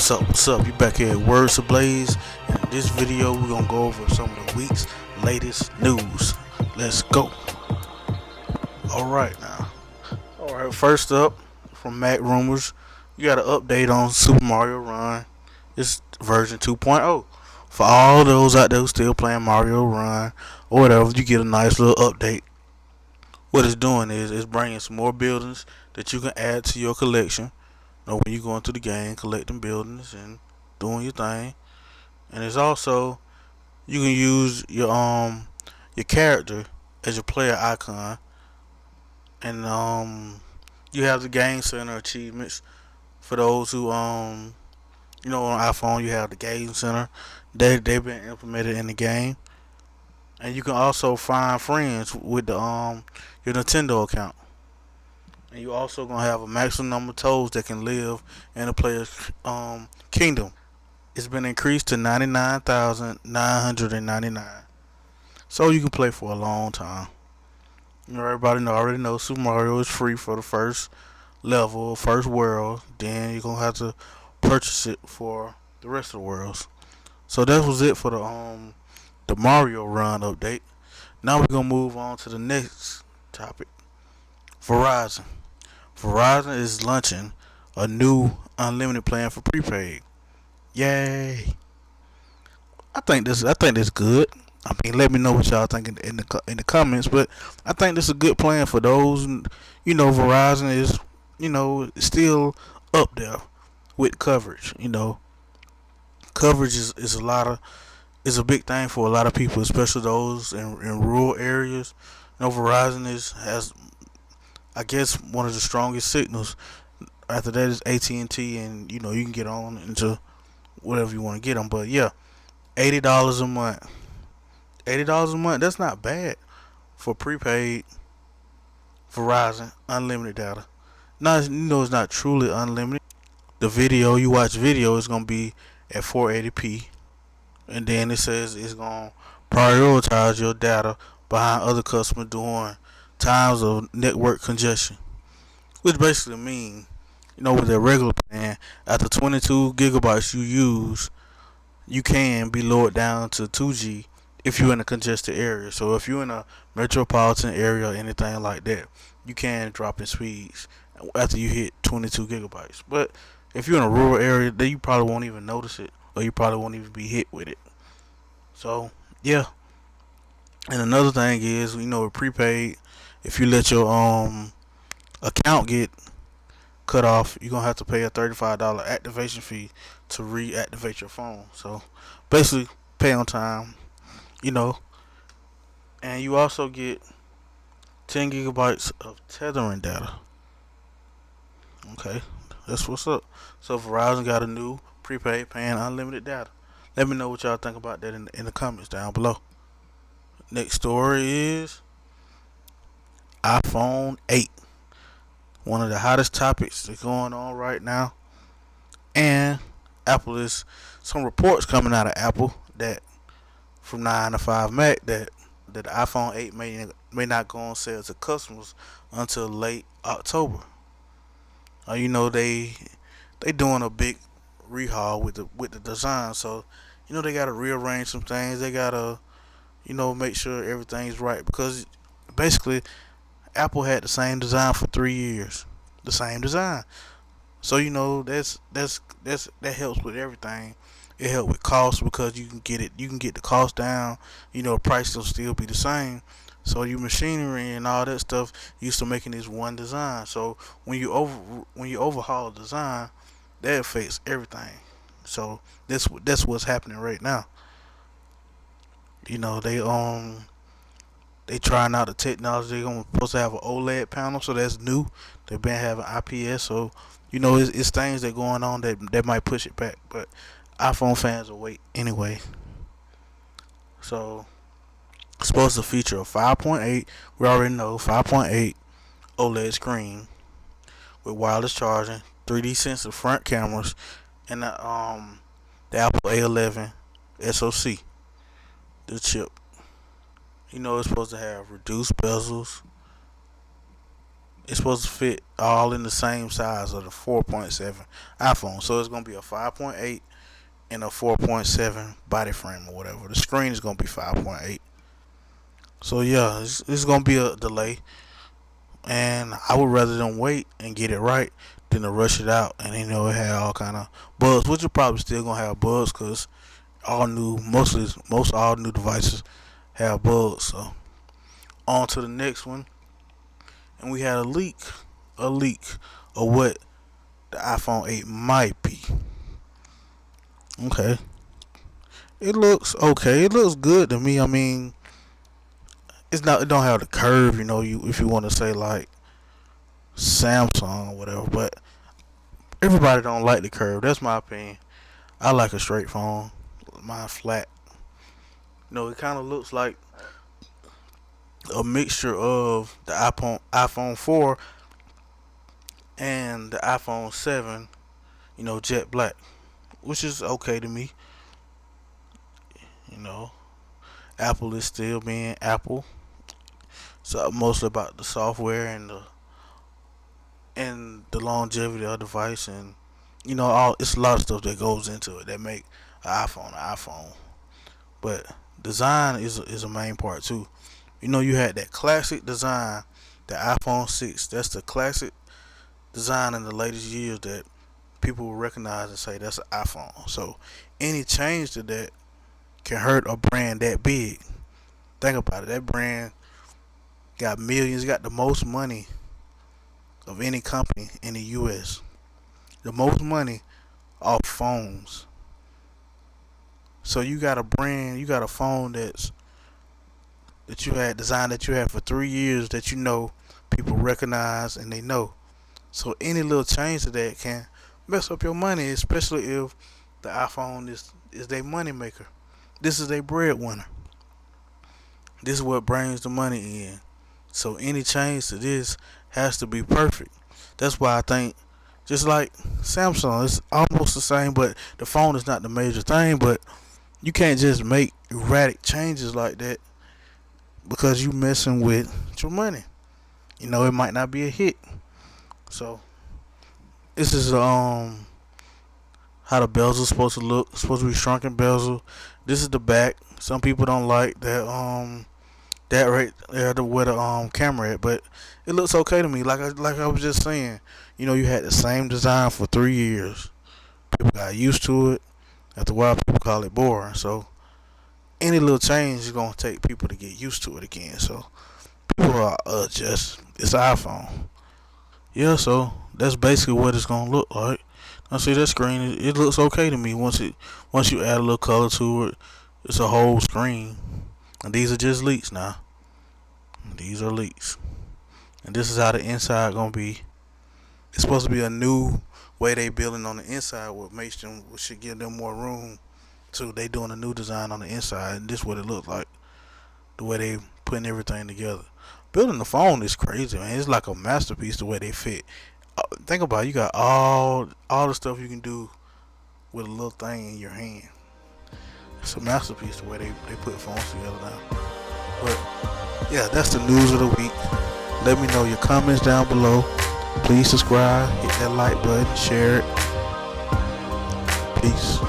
What's up? What's up? You back here at Words Ablaze, and in this video we're gonna go over some of the week's latest news. Let's go. Alright now. Alright, first up from Mac Rumors, you got an update on Super Mario Run. It's version 2.0. For all those out there who still playing Mario Run or whatever, you get a nice little update. What it's doing is it's bringing some more buildings that you can add to your collection. When you go into the game, collecting buildings and doing your thing. And it's also you can use your character as your player icon, and you have the game center achievements for those who on iPhone you have the game center. They've been implemented in the game, and you can also find friends with the your Nintendo account. And you also gonna have a maximum number of toads that can live in a player's kingdom. It's been increased to 99,999, so you can play for a long time. Everybody already know Super Mario is free for the first level, first world. Then you're gonna have to purchase it for the rest of the worlds. So that was it for the Mario Run update. Now we're gonna move on to the next topic. Verizon. Verizon is launching a new unlimited plan for prepaid. Yay! I think this good. I mean, let me know what y'all think in the comments. But I think this is a good plan for those. Verizon is still up there with coverage. Coverage is a big thing for a lot of people, especially those in rural areas. Verizon has, I guess, one of the strongest signals. After that is AT&T, and you can get on into whatever you want to get them. But yeah, $80 a month. $80 a month. That's not bad for prepaid Verizon unlimited data. Now it's not truly unlimited. The video you watch video is gonna be at 480p, and then it says it's gonna prioritize your data behind other customers during times of network congestion, which basically means with their regular plan, after 22 gigabytes you use, you can be lowered down to 2G if you're in a congested area. So if you're in a metropolitan area or anything like that, you can drop in speeds after you hit 22 gigabytes. But if you're in a rural area, then you probably won't even notice it, or you probably won't even be hit with it. So yeah. And another thing is, with prepaid, if you let your account get cut off, you're gonna have to pay a $35 activation fee to reactivate your phone. So basically, pay on time, you know. And you also get 10 gigabytes of tethering data. Okay, that's what's up. So Verizon got a new prepaid paying unlimited data. Let me know what y'all think about that in the comments down below. Next story is iPhone 8. One of the hottest topics that's going on right now. And Apple is some reports coming out of Apple that from 9 to 5 Mac that the iPhone 8 may not go on sale to customers until late October. They doing a big rehaul with the design, so they gotta rearrange some things. They gotta make sure everything's right, because basically Apple had the same design for 3 years, the same design. So that helps with everything. It helps with cost because you can get the cost down. The price will still be the same. So your machinery and all that stuff used to making this one design. So when you overhaul a design, that affects everything. So that's what's happening right now. They trying out the technology. They're supposed to have an OLED panel, so that's new. They've been having IPS, so it's things that going on that might push it back. But iPhone fans will wait anyway. So it's supposed to feature a 5.8. We already know 5.8 OLED screen with wireless charging, 3D sensor front cameras, and the Apple A11 SoC, the chip. It's supposed to have reduced bezels. it's supposed to fit all in the same size of the 4.7 iPhone. So it's gonna be a 5.8 and a 4.7 body frame or whatever. The screen is gonna be 5.8. So yeah, it's gonna be a delay, and I would rather them wait and get it right than to rush it out. And it had all kind of bugs, which are probably still gonna have bugs because all new, most all new devices have bugs. So on to the next one, and we had a leak of what the iPhone 8 might be. Okay, it looks okay. It looks good to me. I mean, it's not. It don't have the curve. You if you want to say like Samsung or whatever, but everybody don't like the curve. That's my opinion. I like a straight phone. Mine flat. It kind of looks like a mixture of the iPhone 4 and the iPhone 7. Jet black, which is okay to me. You know, Apple is still being Apple. So mostly about the software and the longevity of the device, and all it's a lot of stuff that goes into it that make an iPhone. But design is a main part too. You had that classic design, the iPhone 6. That's the classic design in the latest years that people will recognize and say that's an iPhone. So any change to that can hurt a brand that big. Think about it. That brand got millions, got the most money of any company in the US. The most money off phones. So you got a brand, you got a phone that you had designed that you had for 3 years that people recognize and they know. So any little change to that can mess up your money, especially if the iPhone is their money maker. This is their breadwinner. This is what brings the money in. So any change to this has to be perfect. That's why I think just like Samsung, it's almost the same, but the phone is not the major thing. But you can't just make erratic changes like that because you messing with your money. It might not be a hit. So this is how the bezel's supposed to look. It's supposed to be shrunken bezel. This is the back. Some people don't like that right there where the camera at, but it looks okay to me. Like I was just saying, you had the same design for 3 years. People got used to it. After a while, people call it boring. So any little change is gonna take people to get used to it again. So people are just it's an iPhone. Yeah, so that's basically what it's gonna look like. I see that screen. It looks okay to me once you add a little color to it. It's a whole screen, and these are just leaks now. These are leaks, and this is how the inside gonna be. It's supposed to be a new way they building on the inside, which should give them more room. So they doing a new design on the inside, and this is what it looks like. The way they putting everything together. Building the phone is crazy, man. It's like a masterpiece the way they fit. Think about it, you got all the stuff you can do with a little thing in your hand. It's a masterpiece the way they put phones together now. But yeah, that's the news of the week. Let me know your comments down below. Please subscribe, hit that like button, share it. Peace.